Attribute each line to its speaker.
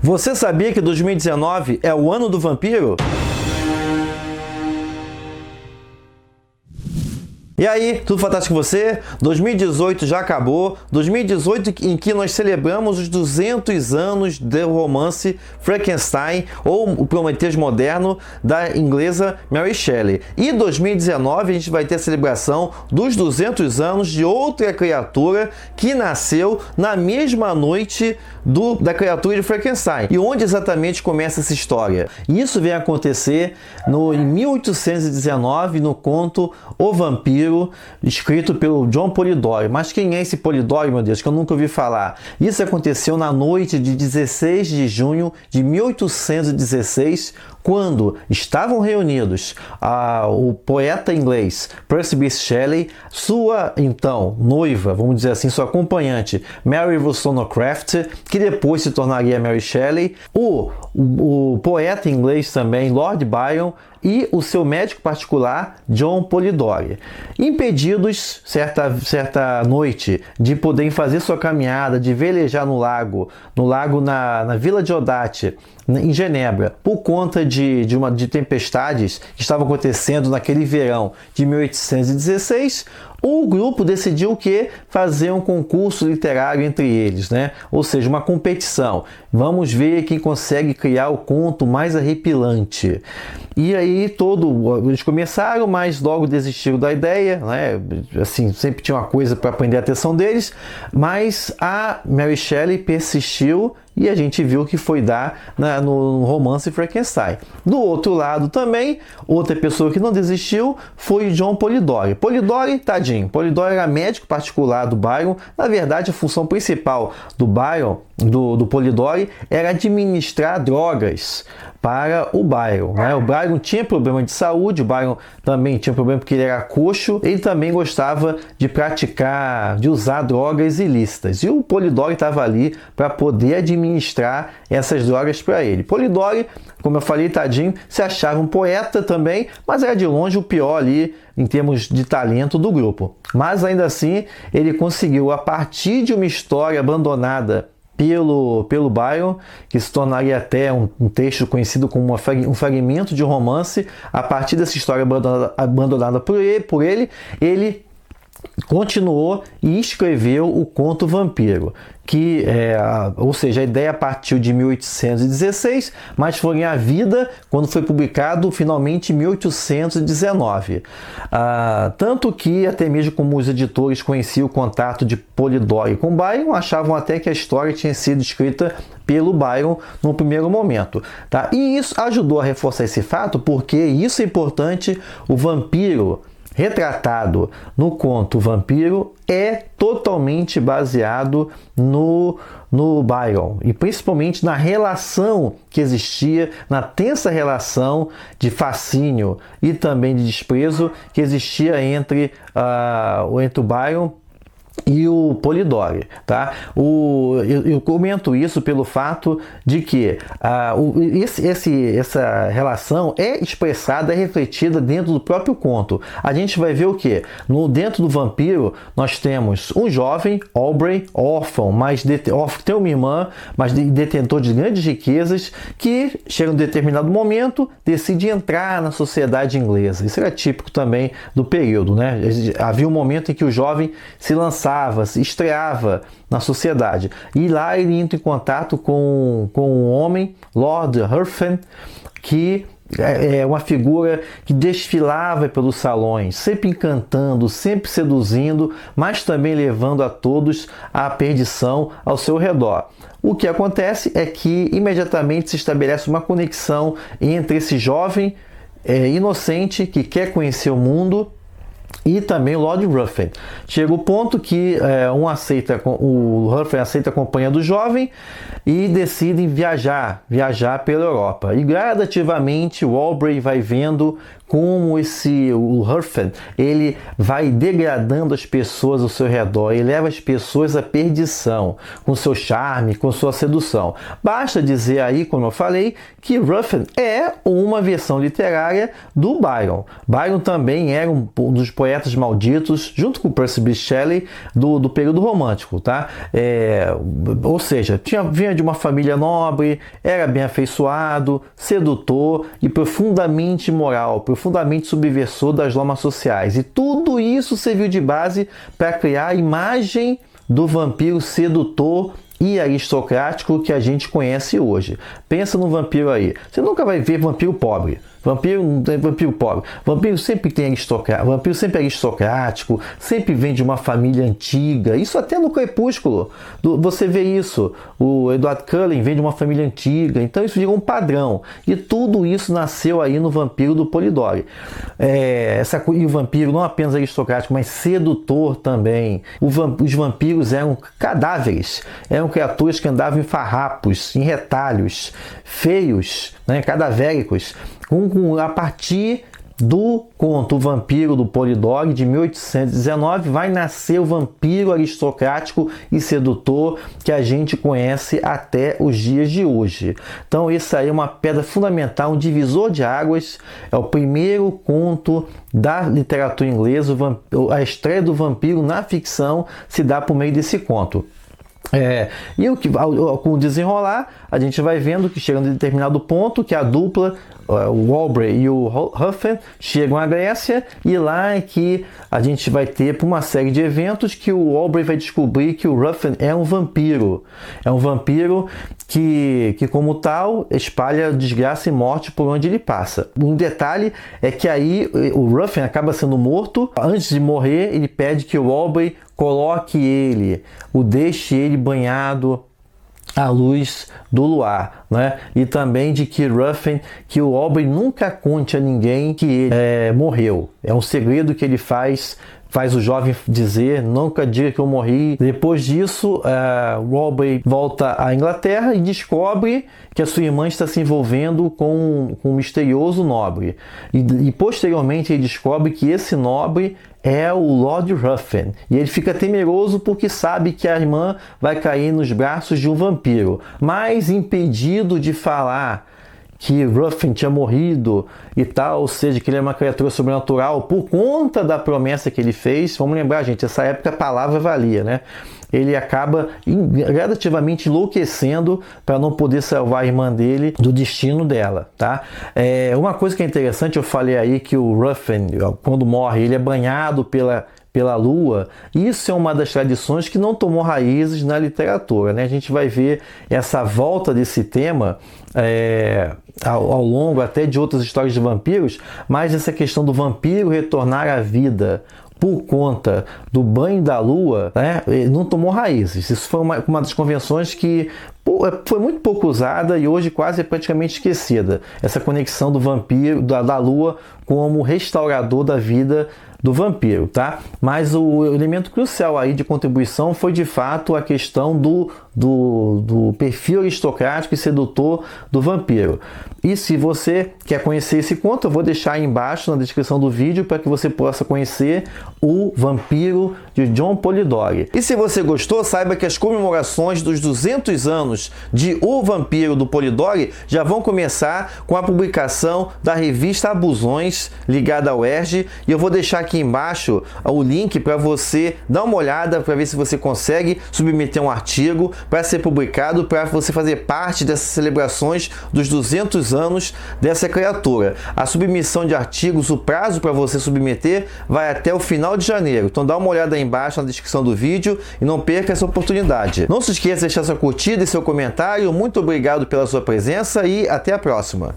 Speaker 1: Você sabia que 2019 é o ano do vampiro? E aí, tudo fantástico com você? 2018 já acabou, 2018 em que nós celebramos os 200 anos do romance Frankenstein, ou o Prometheus moderno, da inglesa Mary Shelley. E 2019 a gente vai ter a celebração dos 200 anos de outra criatura que nasceu na mesma noite da criatura de Frankenstein. E onde exatamente começa essa história? Isso vem acontecer em 1819, no conto O Vampiro, escrito pelo John Polidori. Mas quem é esse Polidori, meu Deus, que eu nunca ouvi falar? Isso aconteceu na noite de 16 de junho de 1816, quando estavam reunidos o poeta inglês Percy Bysshe Shelley, sua então noiva, vamos dizer assim, sua acompanhante Mary Wollstonecraft, que depois se tornaria Mary Shelley, o poeta inglês também Lord Byron e o seu médico particular John Polidori. Impedidos certa noite de poderem fazer sua caminhada, de velejar no lago na Vila de Odate, em Genebra, por conta de tempestades que estavam acontecendo naquele verão de 1816, o grupo decidiu o quê? Fazer um concurso literário entre eles, né? Ou seja, uma competição. Vamos ver quem consegue criar o conto mais arrepilante. E aí eles começaram, mas logo desistiram da ideia, né? Assim, sempre tinha uma coisa para prender a atenção deles, mas a Mary Shelley persistiu e a gente viu que foi dar no romance Frankenstein. Do outro lado também, outra pessoa que não desistiu foi o John Polidori. Polidori, tadinho, Polidori era médico particular do Byron. Na verdade, a função principal do Byron, do Polidori, era administrar drogas para o Byron, né? O Byron tinha problema de saúde, o Byron também tinha problema porque ele era coxo, ele também gostava de usar drogas ilícitas, e o Polidori estava ali para poder administrar essas drogas para ele. Polidori, como eu falei, tadinho, se achava um poeta também, mas era de longe o pior ali em termos de talento do grupo. Mas ainda assim, ele conseguiu, a partir de uma história abandonada pelo Byron, que se tornaria até um texto conhecido como um fragmento de romance, a partir dessa história abandonada por ele continuou e escreveu o conto Vampiro, ou seja, a ideia partiu de 1816, mas foi em vida quando foi publicado finalmente em 1819. Tanto que até mesmo como os editores conheciam o contato de Polidori com Byron, achavam até que a história tinha sido escrita pelo Byron no primeiro momento, tá? E isso ajudou a reforçar esse fato, porque isso é importante. O vampiro retratado no conto Vampiro é totalmente baseado no Byron, e principalmente na relação que existia, na tensa relação de fascínio e também de desprezo que existia entre o Byron e o Polidori, tá? Eu comento isso pelo fato de que essa relação é expressada, é refletida dentro do próprio conto. A gente vai ver o que? Dentro do Vampiro, nós temos um jovem, Aubrey, órfão, tem uma irmã, mas detentor de grandes riquezas, que chega em um determinado momento, decide entrar na sociedade inglesa. Isso era típico também do período, né? Havia um momento em que o jovem se se estreava na sociedade. E lá ele entra em contato com um homem, Lord Ruthven, que é uma figura que desfilava pelos salões, sempre encantando, sempre seduzindo, mas também levando a todos à perdição ao seu redor. O que acontece é que imediatamente se estabelece uma conexão entre esse jovem inocente que quer conhecer o mundo e também o Lord Ruthven. Chega o ponto que o Ruthven aceita a companhia do jovem e decidem viajar pela Europa. E gradativamente o Aubrey vai vendo como o Ruthven, ele vai degradando as pessoas ao seu redor e leva as pessoas à perdição com seu charme, com sua sedução. Basta dizer aí, como eu falei, que Ruthven é uma versão literária do Byron. Byron também era um dos poetas poetas malditos, junto com Percy Bysshe Shelley, do período romântico, tá? Ou seja, vinha de uma família nobre, era bem afeiçoado, sedutor e profundamente imoral, profundamente subversor das normas sociais. E tudo isso serviu de base para criar a imagem do vampiro sedutor e aristocrático que a gente conhece hoje. Pensa no vampiro aí. Você nunca vai ver vampiro pobre. Vampiro pobre. Vampiro sempre tem aristocrático. Vampiro sempre é aristocrático, sempre vem de uma família antiga. Isso até no Crepúsculo. Você vê isso. O Edward Cullen vem de uma família antiga. Então isso virou um padrão. E tudo isso nasceu aí no Vampiro do Polidori. E o vampiro não apenas aristocrático, mas sedutor também. Os vampiros eram cadáveres. Eram criaturas que andavam em farrapos, em retalhos, feios, né, cadavéricos. A partir do conto O Vampiro do Polidori, de 1819, vai nascer o vampiro aristocrático e sedutor que a gente conhece até os dias de hoje. Então, isso aí é uma pedra fundamental, um divisor de águas. É o primeiro conto da literatura inglesa. A estreia do vampiro na ficção se dá por meio desse conto. Com o desenrolar, a gente vai vendo que chega em determinado ponto que a dupla, o Aubrey e o Ruffin, chegam à Grécia, e lá é que a gente vai ter, por uma série de eventos, que o Aubrey vai descobrir que o Ruffin é um vampiro. É um vampiro que como tal, espalha desgraça e morte por onde ele passa. Um detalhe é que aí o Ruffin acaba sendo morto. Antes de morrer, ele pede que o Aubrey coloque deixe ele banhado à luz do luar, né? E também de que o Aubrey nunca conte a ninguém que ele morreu. É um segredo que ele faz o jovem dizer: nunca diga que eu morri. Depois disso, o Aubrey volta à Inglaterra e descobre que a sua irmã está se envolvendo com um misterioso nobre. E posteriormente ele descobre que esse nobre é o Lord Ruffin. E ele fica temeroso porque sabe que a irmã vai cair nos braços de um vampiro. Mas impedido de falar que Ruffin tinha morrido e tal, ou seja, que ele é uma criatura sobrenatural por conta da promessa que ele fez. Vamos lembrar, gente, essa época a palavra valia, né? Ele acaba gradativamente enlouquecendo para não poder salvar a irmã dele do destino dela, tá? Uma coisa que é interessante, eu falei aí que o Ruffin, quando morre, ele é banhado pela lua. Isso é uma das tradições que não tomou raízes na literatura, né? A gente vai ver essa volta desse tema ao longo até de outras histórias de vampiros, mas essa questão do vampiro retornar à vida por conta do banho da lua, né, não tomou raízes. Isso foi uma das convenções que foi muito pouco usada e hoje quase é praticamente esquecida. Essa conexão do vampiro, da lua, como restaurador da vida do vampiro, tá? Mas o elemento crucial aí de contribuição foi de fato a questão do perfil aristocrático e sedutor do vampiro. E se você quer conhecer esse conto, eu vou deixar aí embaixo na descrição do vídeo para que você possa conhecer O Vampiro de John Polidori. E se você gostou, saiba que as comemorações dos 200 anos de O Vampiro do Polidori já vão começar com a publicação da revista Abusões, ligada ao UERJ, e eu vou deixar aqui embaixo o link para você dar uma olhada, para ver se você consegue submeter um artigo para ser publicado, para você fazer parte dessas celebrações dos 200 anos dessa criatura. A submissão de artigos, o prazo para você submeter vai até o final de janeiro. Então dá uma olhada aí embaixo na descrição do vídeo e não perca essa oportunidade. Não se esqueça de deixar sua curtida e seu comentário. Muito obrigado pela sua presença e até a próxima.